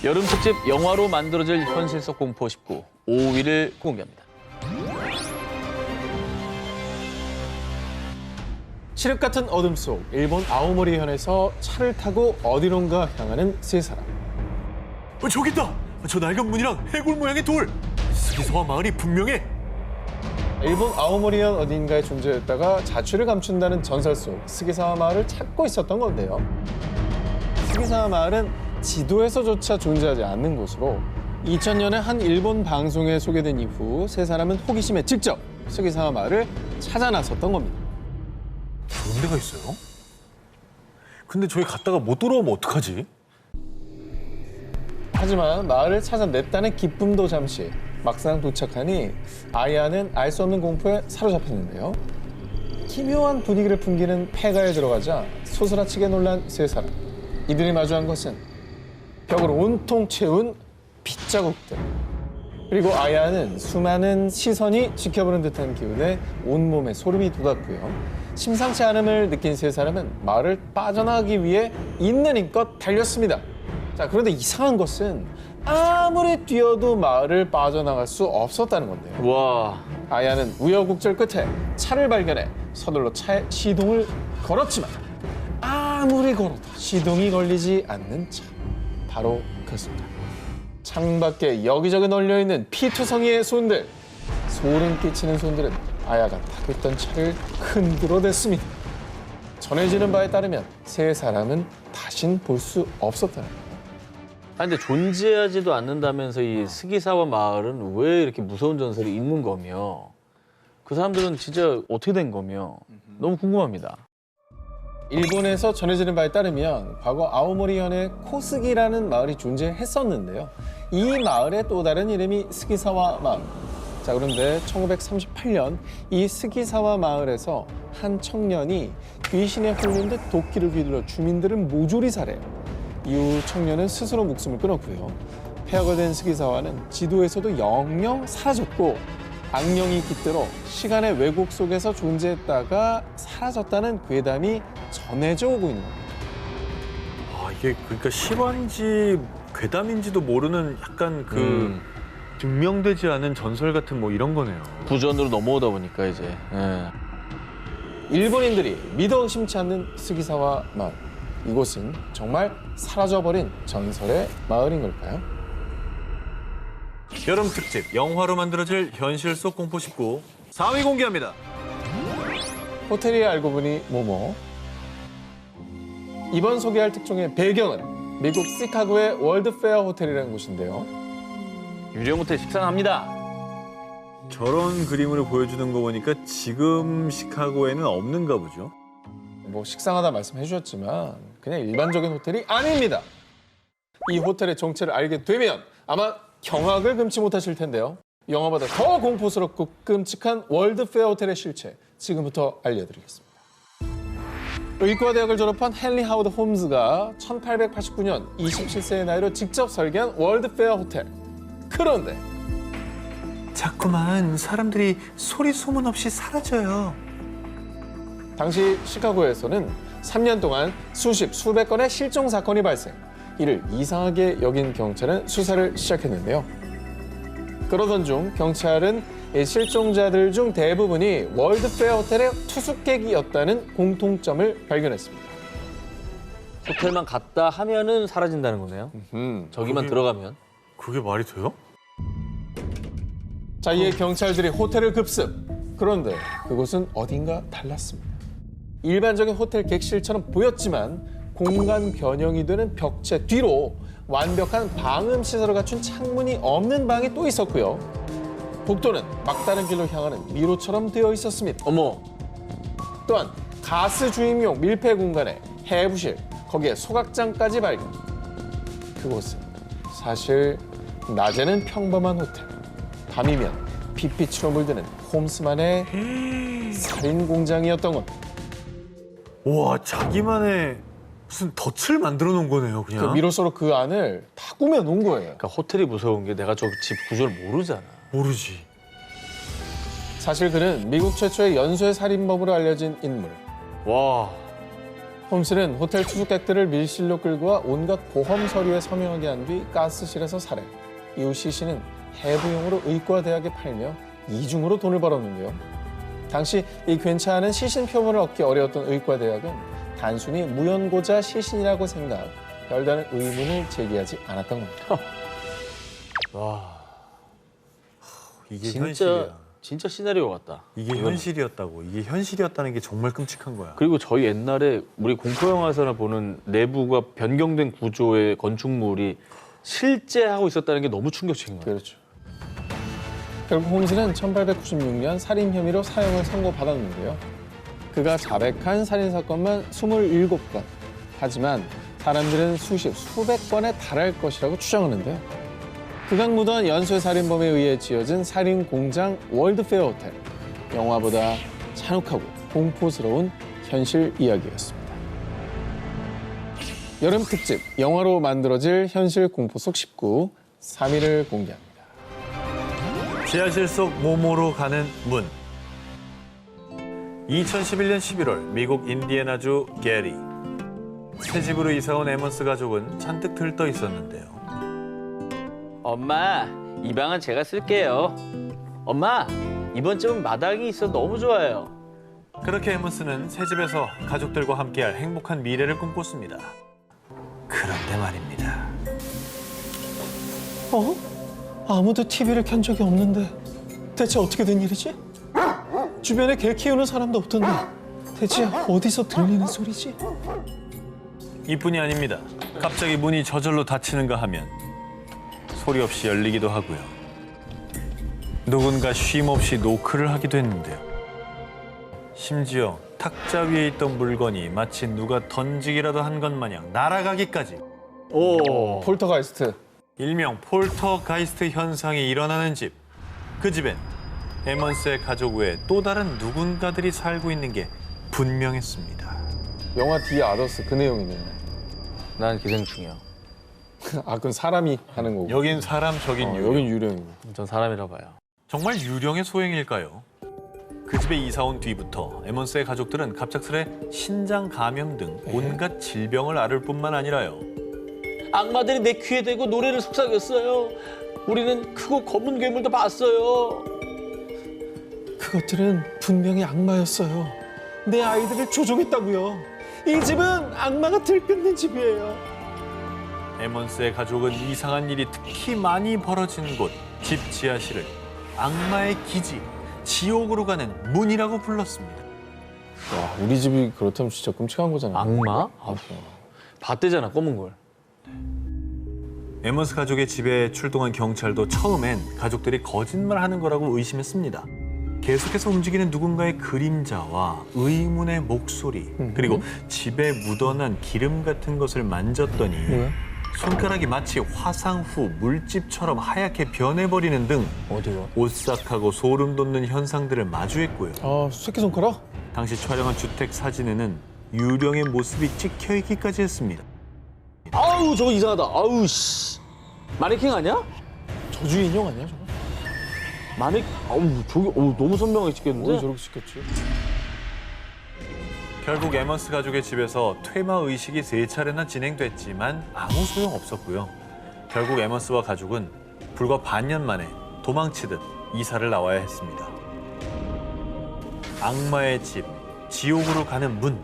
여름 특집 영화로 만들어질 현실 속 공포 19 5위를 공개합니다. 칠흑 같은 어둠 속 일본 아오모리현에서 차를 타고 어디론가 향하는 세 사람. 저기 있다! 저 낡은 문이랑 해골 모양의 돌! 스기서와 마을이 분명해! 일본 아오모리현 어딘가에 존재했다가 자취를 감춘다는 전설 속 스기사와 마을을 찾고 있었던 건데요. 스기사와 마을은 지도에서조차 존재하지 않는 곳으로 2000년에 한 일본 방송에 소개된 이후 세 사람은 호기심에 직접 스기사와 마을을 찾아 나섰던 겁니다. 그런 데가 있어요? 근데 저기 갔다가 못 돌아오면 어떡하지? 하지만 마을을 찾아냈다는 기쁨도 잠시, 막상 도착하니 아이아는 알 수 없는 공포에 사로잡혔는데요. 기묘한 분위기를 풍기는 폐가에 들어가자 소스라치게 놀란 세 사람. 이들이 마주한 것은 벽을 온통 채운 빗자국들. 그리고 아이아는 수많은 시선이 지켜보는 듯한 기운에 온몸에 소름이 돋았고요. 심상치 않음을 느낀 세 사람은 마을을 빠져나가기 위해 있는 힘껏 달렸습니다. 자, 그런데 이상한 것은 아무리 뛰어도 마을을 빠져나갈 수 없었다는 건데요. 와, 아야는 우여곡절 끝에 차를 발견해 서둘러 차에 시동을 걸었지만 아무리 걸어도 시동이 걸리지 않는 차. 바로 그 순간. 창밖에 여기저기 널려있는 피투성이의 손들. 소름 끼치는 손들은 아야가 타고 있던 차를 흔들어댔습니다. 전해지는 바에 따르면 세 사람은 다신 볼 수 없었다는 겁니다. 아니 근데 존재하지도 않는다면서 이 스기사와 마을은 왜 이렇게 무서운 전설이 있는 거며 그 사람들은 진짜 어떻게 된 거며 너무 궁금합니다. 일본에서 전해지는 바에 따르면 과거 아오모리현에 코스기라는 마을이 존재했었는데요. 이 마을의 또 다른 이름이 스기사와 마을. 자, 그런데 1938년 이 스기사와 마을에서 한 청년이 귀신에 홀린 듯 도끼를 휘둘러 주민들을 모조리 살해요. 이후 청년은 스스로 목숨을 끊었고요. 폐허가 된 스기사와는 지도에서도 영영 사라졌고 악령이 깃들어 시간의 왜곡 속에서 존재했다가 사라졌다는 괴담이 전해져 오고 있는 겁니다. 아, 이게 그러니까 실화인지 괴담인지도 모르는 약간 증명되지 않은 전설 같은 뭐 이런 거네요. 부전으로 넘어오다 보니까 이제. 예. 일본인들이 믿어 의심치 않는 스기사와 마을. 이곳은 정말 사라져버린 전설의 마을인 걸까요? 여름 특집 영화로 만들어질 현실 속 공포 19 4위 공개합니다. 호텔이 알고 보니 뭐뭐. 이번 소개할 특종의 배경은 미국 시카고의 월드페어 호텔이라는 곳인데요. 유령 호텔 식상합니다. 저런 그림으로 보여주는 거 보니까 지금 시카고에는 없는가 보죠. 뭐 식상하다 말씀해 주셨지만 그냥 일반적인 호텔이 아닙니다. 이 호텔의 정체를 알게 되면 아마 경악을 금치 못하실 텐데요. 영화보다 더 공포스럽고 끔찍한 월드페어 호텔의 실체 지금부터 알려드리겠습니다. 의과대학을 졸업한 헨리 하워드 홈즈가 1889년 27세의 나이로 직접 설계한 월드페어 호텔. 그런데 자꾸만 사람들이 소리 소문 없이 사라져요. 당시 시카고에서는 3년 동안 수백 건의 실종 사건이 발생. 이를 이상하게 여긴 경찰은 수사를 시작했는데요. 그러던 중 경찰은 실종자들 중 대부분이 월드페어 호텔의 투숙객이었다는 공통점을 발견했습니다. 호텔만 갔다 하면은 사라진다는 거네요. 저기만 그게- 들어가면. 그게 말이 돼요? 자, 이에 경찰들이 호텔을 급습. 그런데 그곳은 어딘가 달랐습니다. 일반적인 호텔 객실처럼 보였지만 공간 변형이 되는 벽체 뒤로 완벽한 방음 시설을 갖춘 창문이 없는 방이 또 있었고요. 복도는 막다른 길로 향하는 미로처럼 되어 있었습니다. 어머, 또한 가스 주입용 밀폐 공간에 해부실, 거기에 소각장까지 발견. 그곳은 사실 낮에는 평범한 호텔, 밤이면 빛빛으로 물드는 홈스만의 살인 공장이었던 겁니다. 와, 자기만의 무슨 덫을 만들어 놓은 거네요, 그 그냥. 미로서로 그 안을 다 꾸며 놓은 거예요. 그러니까 호텔이 무서운 게 내가 저 집 구조를 모르잖아. 모르지. 사실 그는 미국 최초의 연쇄 살인범으로 알려진 인물. 와, 홈스는 호텔 투숙객들을 밀실로 끌고 와 온갖 보험 서류에 서명하게 한 뒤 가스실에서 살해. 이후 시신은 해부용으로 의과대학에 팔며 이중으로 돈을 벌었는데요. 당시 이 괜찮은 시신 표본을 얻기 어려웠던 의과대학은 단순히 무연고자 시신이라고 생각, 별다른 의문을 제기하지 않았던 겁니다. 와, 이게 진짜 현실이야. 진짜 시나리오 같다. 이게 이거는. 현실이었다고. 이게 현실이었다는 게 정말 끔찍한 거야. 그리고 저희 옛날에 우리 공포 영화에서나 보는 내부가 변경된 구조의 건축물이 실제 하고 있었다는 게 너무 충격적인 거예요. 그렇죠. 결국 홈스는 1896년 살인 혐의로 사형을 선고받았는데요. 그가 자백한 살인 사건만 27건. 하지만 사람들은 수백 건에 달할 것이라고 추정하는데요. 그가 묻은 연쇄 살인범에 의해 지어진 살인 공장 월드페어 호텔. 영화보다 잔혹하고 공포스러운 현실 이야기였습니다. 여름 특집 영화로 만들어질 현실 공포 속 19, 3위를 공개합니다. 지하실 속 모모로 가는 문. 2011년 11월 미국 인디애나주 게리. 새 집으로 이사온 에먼스 가족은 잔뜩 들떠 있었는데요. 엄마, 이 방은 제가 쓸게요. 엄마, 이번 집은 마당이 있어 너무 좋아요. 그렇게 에먼스는 새 집에서 가족들과 함께할 행복한 미래를 꿈꿨습니다. 그런데 말입니다. 아무도 TV를 켠 적이 없는데 대체 어떻게 된 일이지? 주변에 개 키우는 사람도 없던데 대체 어디서 들리는 소리지? 이뿐이 아닙니다. 갑자기 문이 저절로 닫히는가 하면 소리 없이 열리기도 하고요. 누군가 쉼 없이 노크를 하기도 했는데요. 심지어 탁자 위에 있던 물건이 마치 누가 던지기라도 한 것 마냥 날아가기까지. 오, 폴터가이스트. 일명 폴터가이스트 현상이 일어나는 집. 그 집엔 에먼스의 가족 외에 또 다른 누군가들이 살고 있는 게 분명했습니다. 영화 디 아더스 그 내용이네요. 난 기생충이야. 아, 그건 사람이 하는 거고. 여긴 사람, 저긴 유령. 여긴 유령이고. 전 사람이라 봐요. 정말 유령의 소행일까요? 그 집에 이사 온 뒤부터 에먼스의 가족들은 갑작스레 신장 감염 등 온갖 질병을 앓을 뿐만 아니라요. 악마들이 내 귀에 대고 노래를 속삭였어요. 우리는 크고 검은 괴물도 봤어요. 그것들은 분명히 악마였어요. 내 아이들을 조종했다고요. 이 집은 악마가 들끓는 집이에요. 에먼스의 가족은 이상한 일이 특히 많이 벌어진 곳, 집 지하실을 악마의 기지, 지옥으로 가는 문이라고 불렀습니다. 와, 우리 집이 그렇다면 진짜 끔찍한 거잖아요. 악마? 봤대잖아, 검은 걸. 에먼스 가족의 집에 출동한 경찰도 처음엔 가족들이 거짓말하는 거라고 의심했습니다. 계속해서 움직이는 누군가의 그림자와 의문의 목소리, 그리고 집에 묻어난 기름 같은 것을 만졌더니 뭐야? 손가락이 마치 화상 후 물집처럼 하얗게 변해버리는 등 어디가? 오싹하고 소름 돋는 현상들을 마주했고요. 아, 새끼손가락? 당시 촬영한 주택 사진에는 유령의 모습이 찍혀있기까지 했습니다. 아우, 저거 이상하다. 아우, 씨. 마네킹 아니야? 저주 인형 아니야, 저거? 아우, 저기, 너무 선명하게 찍혔는데? 왜 저렇게 시켰지? 결국 에먼스 가족의 집에서 퇴마 의식이 3차례나 진행됐지만 아무 소용 없었고요. 결국 에먼스와 가족은 불과 반년 만에 도망치듯 이사를 나와야 했습니다. 악마의 집, 지옥으로 가는 문,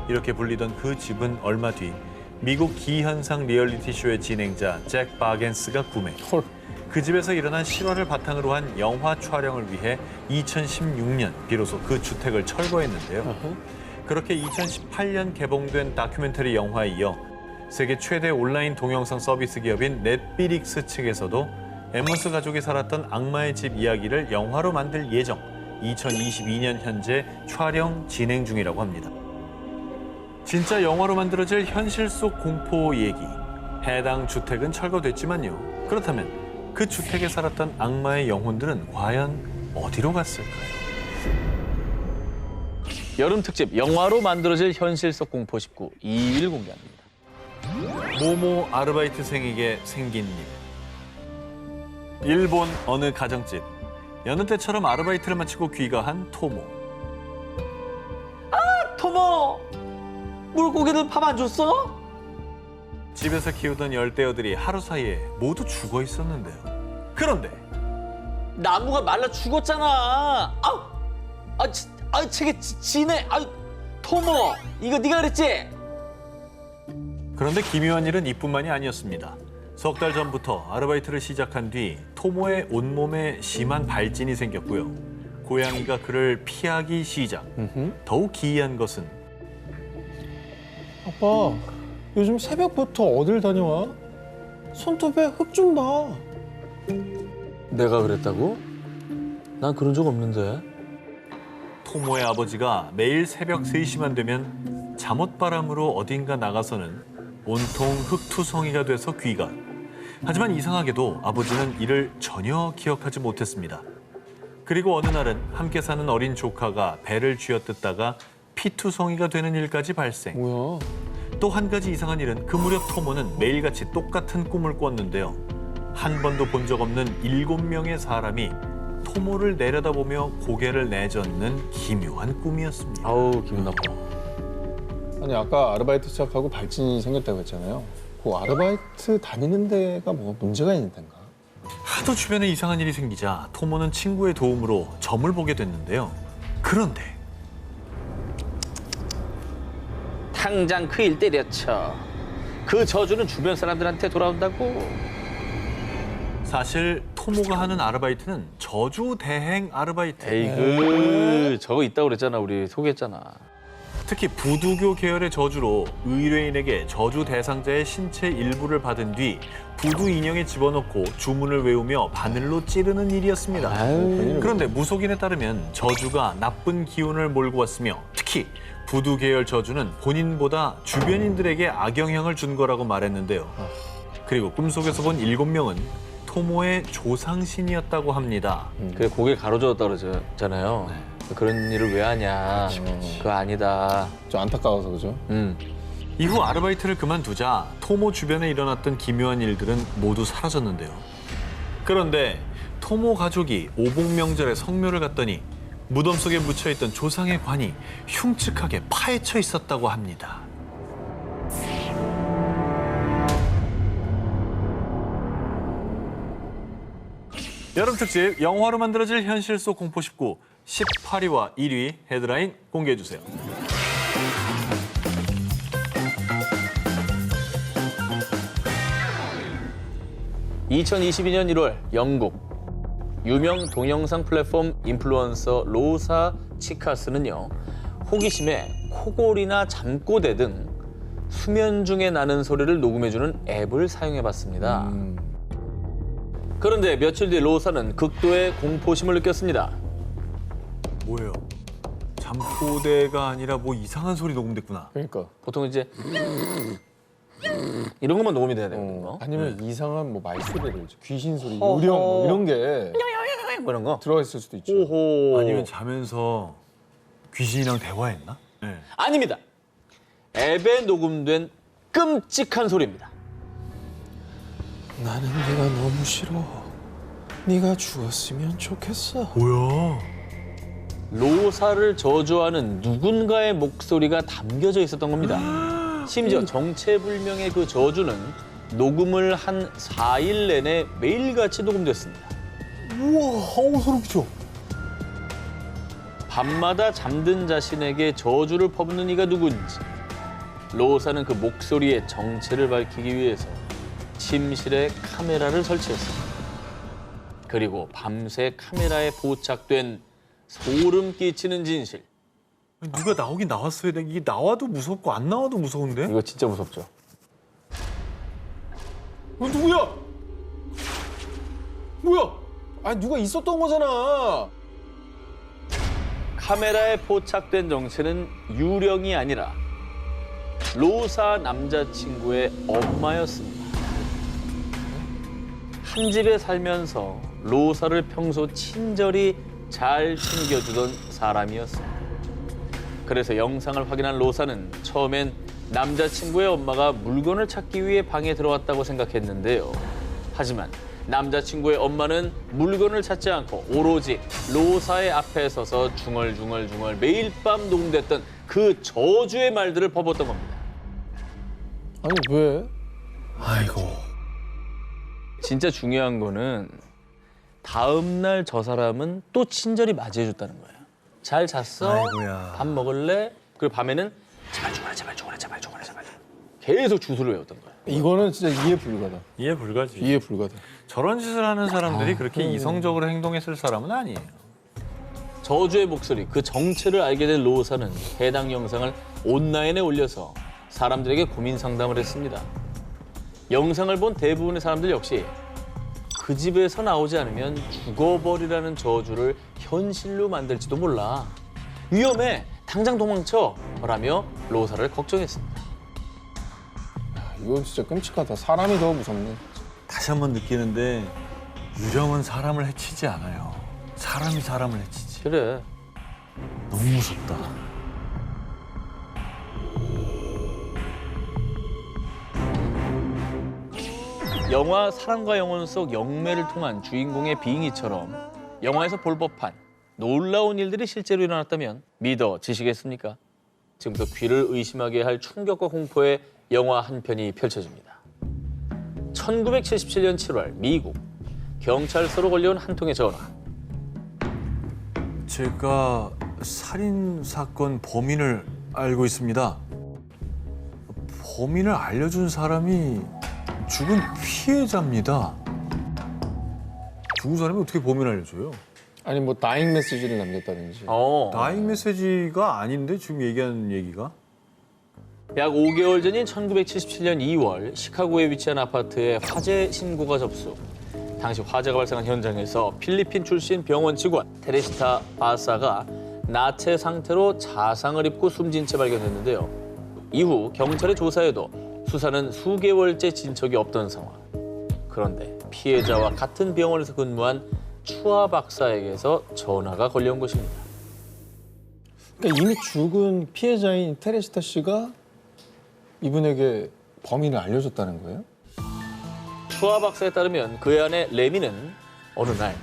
이렇게 불리던 그 집은 얼마 뒤 미국 기현상 리얼리티 쇼의 진행자 잭 바겐스가 구매. 헐. 그 집에서 일어난 실화를 바탕으로 한 영화 촬영을 위해 2016년 비로소 그 주택을 철거했는데요. 그렇게 2018년 개봉된 다큐멘터리 영화에 이어 세계 최대 온라인 동영상 서비스 기업인 넷플릭스 측에서도 에먼스 가족이 살았던 악마의 집 이야기를 영화로 만들 예정, 2022년 현재 촬영 진행 중이라고 합니다. 진짜 영화로 만들어질 현실 속 공포 얘기. 해당 주택은 철거됐지만요. 그렇다면 그 주택에 살았던 악마의 영혼들은 과연 어디로 갔을까요? 여름 특집 영화로 만들어질 현실 속 공포 19 2일 공개합니다. 모모 아르바이트생에게 생긴 일. 일본 어느 가정집. 여느 때처럼 아르바이트를 마치고 귀가한 토모. 토모! 물고기들 밥 안 줬어? 집에서 키우던 열대어들이 하루 사이에 모두 죽어 있었는데요. 그런데 나무가 말라 죽었잖아. 지네. 토모, 이거 네가 그랬지? 그런데 기묘한 일은 이뿐만이 아니었습니다. 석 달 전부터 아르바이트를 시작한 뒤 토모의 온몸에 심한 발진이 생겼고요. 고양이가 그를 피하기 시작. 더욱 기이한 것은 아빠, 요즘 새벽부터 어딜 다녀와? 손톱에 흙 좀 봐. 내가 그랬다고? 난 그런 적 없는데. 토모의 아버지가 매일 새벽 3시만 되면 잠옷바람으로 어딘가 나가서는 온통 흙투성이가 돼서 귀가. 하지만 이상하게도 아버지는 이를 전혀 기억하지 못했습니다. 그리고 어느 날은 함께 사는 어린 조카가 배를 쥐어뜯다가 피투성이가 되는 일까지 발생. 뭐야? 또 한 가지 이상한 일은 그 무렵 토모는 매일같이 똑같은 꿈을 꿨는데요. 한 번도 본 적 없는 7명의 사람이 토모를 내려다보며 고개를 내젓는 기묘한 꿈이었습니다. 아우, 기분 나빠. 아니, 아까 아르바이트 시작하고 발진이 생겼다고 했잖아요. 그 아르바이트 다니는 데가 뭐가 문제가 있는 데인가? 하도 주변에 이상한 일이 생기자 토모는 친구의 도움으로 점을 보게 됐는데요. 그런데 당장 그 일 때려쳐. 그 저주는 주변 사람들한테 돌아온다고. 사실 토모가 하는 아르바이트는 저주 대행 아르바이트. 에이그, 저거 있다고 그랬잖아. 우리 소개했잖아. 특히 부두교 계열의 저주로 의뢰인에게 저주 대상자의 신체 일부를 받은 뒤 부두 인형에 집어넣고 주문을 외우며 바늘로 찌르는 일이었습니다. 아유. 그런데 무속인에 따르면 저주가 나쁜 기운을 몰고 왔으며 특히 부두 계열 저주는 본인보다 주변인들에게 악영향을 준 거라고 말했는데요. 그리고 꿈속에서 본 7명은 토모의 조상신이었다고 합니다. 그래, 고개 가로저었다고 그러잖아요. 그런 일을 왜 하냐. 그거 아니다. 좀 안타까워서 그죠? 이후 아르바이트를 그만두자 토모 주변에 일어났던 기묘한 일들은 모두 사라졌는데요. 그런데 토모 가족이 오복명절에 성묘를 갔더니 무덤 속에 묻혀있던 조상의 관이 흉측하게 파헤쳐 있었다고 합니다. 여름 특집 영화로 만들어질 현실 속 공포 19 18위와 1위 헤드라인 공개해 주세요. (2022년 1월) 영국 유명 동영상 플랫폼 인플루언서 로사 치카스는요, 호기심에 코골이나 잠꼬대 등 수면 중에 나는 소리를 녹음해주는 앱을 사용해봤습니다. 그런데 며칠 뒤 로사는 극도의 공포심을 느꼈습니다. 뭐예요? 잠꼬대가 아니라 뭐 이상한 소리 녹음됐구나. 그러니까. 보통 이제 이런 것만 녹음이 돼야 되는 거. 아니면 이상한 뭐 말소리를, 귀신 소리, 허허. 요령 뭐 이런 게 뭐 이런 거. 들어가 있을 수도 있죠. 오호. 아니면 자면서 귀신이랑 대화했나? 네. 아닙니다. 앱에 녹음된 끔찍한 소리입니다. 나는 네가 너무 싫어. 네가 죽었으면 좋겠어. 뭐야? 로사를 저주하는 누군가의 목소리가 담겨져 있었던 겁니다. 심지어 정체불명의 그 저주는 녹음을 한 4일 내내 매일같이 녹음됐습니다. 우와, 아우 소름 끼쳐. 밤마다 잠든 자신에게 저주를 퍼붓는 이가 누군지 로사는 그 목소리의 정체를 밝히기 위해서 침실에 카메라를 설치했습니다. 그리고 밤새 카메라에 포착된 소름 끼치는 진실. 누가 나오긴 나왔어야 돼. 이게 나와도 무섭고 안 나와도 무서운데? 이거 진짜 무섭죠? 누구야? 뭐야? 아니 누가 있었던 거잖아. 카메라에 포착된 정체는 유령이 아니라 로사 남자친구의 엄마였습니다. 한 집에 살면서 로사를 평소 친절히 잘 챙겨주던 사람이었습니다. 그래서 영상을 확인한 로사는 처음엔 남자친구의 엄마가 물건을 찾기 위해 방에 들어왔다고 생각했는데요. 하지만 남자친구의 엄마는 물건을 찾지 않고 오로지 로사의 앞에 서서 중얼중얼 매일 밤 녹음됐던 그 저주의 말들을 퍼붓던 겁니다. 아니 왜? 아이고. 진짜 중요한 거는 다음 날 저 사람은 또 친절히 맞이해줬다는 거예요. 잘 잤어? 아이고야. 밥 먹을래? 그리고 밤에는 제발 죽어라, 제발 죽어라, 제발 죽어라, 제발. 계속 주술을 외웠던 거예요. 이거는 진짜 이해 불가다. 이해 불가지. 이해 불가다. 저런 짓을 하는 사람들이 그렇게 이성적으로 행동했을 사람은 아니에요. 저주의 목소리, 그 정체를 알게 된 로사는 해당 영상을 온라인에 올려서 사람들에게 고민 상담을 했습니다. 영상을 본 대부분의 사람들 역시 그 집에서 나오지 않으면 죽어버리라는 저주를 현실로 만들지도 몰라. 위험해, 당장 도망쳐! 라며 로사를 걱정했습니다. 이건 진짜 끔찍하다. 사람이 더 무섭네. 다시 한번 느끼는데 유령은 사람을 해치지 않아요. 사람이 사람을 해치지. 그래. 너무 무섭다. 영화 사랑과 영혼 속 영매를 통한 주인공의 빙의처럼 영화에서 볼 법한 놀라운 일들이 실제로 일어났다면 믿어지시겠습니까? 지금부터 귀를 의심하게 할 충격과 공포의 영화 한 편이 펼쳐집니다. 1977년 7월 미국 경찰서로 걸려온 한 통의 전화. 제가 살인 사건 범인을 알고 있습니다. 범인을 알려준 사람이 죽은 피해자입니다. 죽은 사람이 어떻게 범인을 알려줘요? 아니 뭐 다잉 메시지를 남겼다든지. 다잉 메시지가 아닌데 지금 얘기하는 얘기가? 약 5개월 전인 1977년 2월 시카고에 위치한 아파트에 화재 신고가 접수. 당시 화재가 발생한 현장에서 필리핀 출신 병원 직원 테레시타 바사가 나체 상태로 자상을 입고 숨진 채 발견됐는데요. 이후 경찰의 조사에도 수사는 수개월째 진척이 없던 상황. 그런데 피해자와 같은 병원에서 근무한 추아 박사에게서 전화가 걸려온 것입니다. 그러니까 이미 죽은 피해자인 테레시타 씨가 이분에게 범인을 알려줬다는 거예요? 추아 박사에 따르면 그의 아내 레미는 어느 날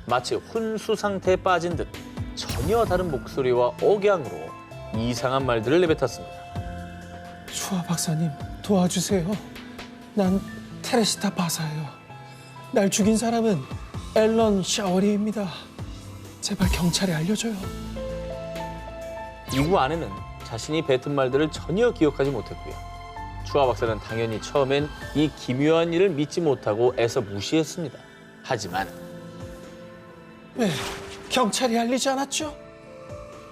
마치 혼수 상태에 빠진 듯 전혀 다른 목소리와 억양으로 이상한 말들을 내뱉었습니다. 추아 박사님 도와주세요. 난 테레시타 바사예요. 날 죽인 사람은 앨런 샤워리입니다. 제발 경찰에 알려줘요. 이후 아내는 자신이 뱉은 말들을 전혀 기억하지 못했고요. 추아 박사는 당연히 처음엔 이 기묘한 일을 믿지 못하고 애써 무시했습니다. 하지만 왜 경찰이 알리지 않았죠?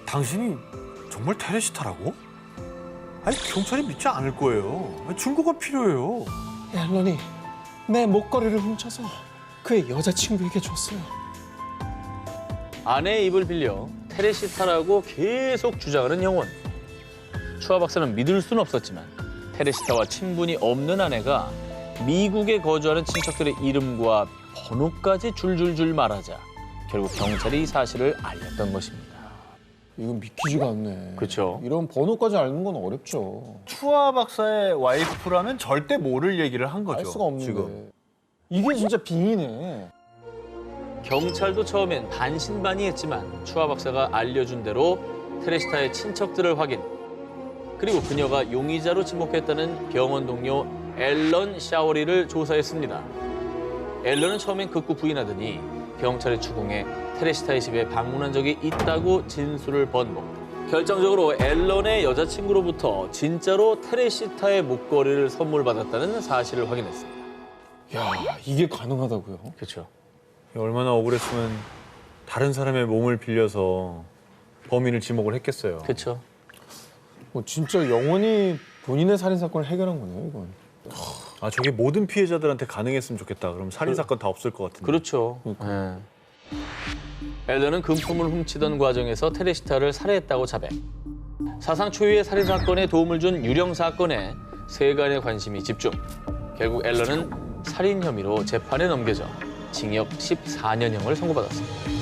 당신이 정말 테레시타라고? 아니 경찰이 믿지 않을 거예요. 증거가 필요해요. 앨런이 내 목걸이를 훔쳐서 그의 여자친구에게 줬어요. 아내의 입을 빌려 테레시타라고 계속 주장하는 영혼. 추아 박사는 믿을 수는 없었지만 테레시타와 친분이 없는 아내가 미국에 거주하는 친척들의 이름과 번호까지 줄줄줄 말하자 결국 경찰이 이 사실을 알렸던 것입니다. 이건 믿기지가 않네. 그렇죠. 이런 번호까지 아는 건 어렵죠. 추아 박사의 와이프라면 절대 모를 얘기를 한 거죠. 알 수가 없는데. 지금. 이게 진짜 빙이네. 경찰도 처음엔 반신반의했지만 추아 박사가 알려준 대로 테레시타의 친척들을 확인. 그리고 그녀가 용의자로 지목했다는 병원 동료 앨런 샤워리를 조사했습니다. 앨런은 처음엔 극구 부인하더니 경찰의 추궁에 테레시타의 집에 방문한 적이 있다고 진술을 번복. 결정적으로 앨런의 여자친구로부터 진짜로 테레시타의 목걸이를 선물받았다는 사실을 확인했습니다. 야, 이게 가능하다고요? 그렇죠. 얼마나 억울했으면 다른 사람의 몸을 빌려서 범인을 지목을 했겠어요. 그렇죠. 진짜 영원히 본인의 살인 사건을 해결한 거네요, 이건. 아 저게 모든 피해자들한테 가능했으면 좋겠다. 그럼 살인 사건 다 없을 것 같은데. 그렇죠. 예. 앨런은 금품을 훔치던 과정에서 테레시타를 살해했다고 자백. 사상 초유의 살인 사건에 도움을 준 유령 사건에 세간의 관심이 집중. 결국 앨런은 살인 혐의로 재판에 넘겨져 징역 14년형을 선고받았습니다.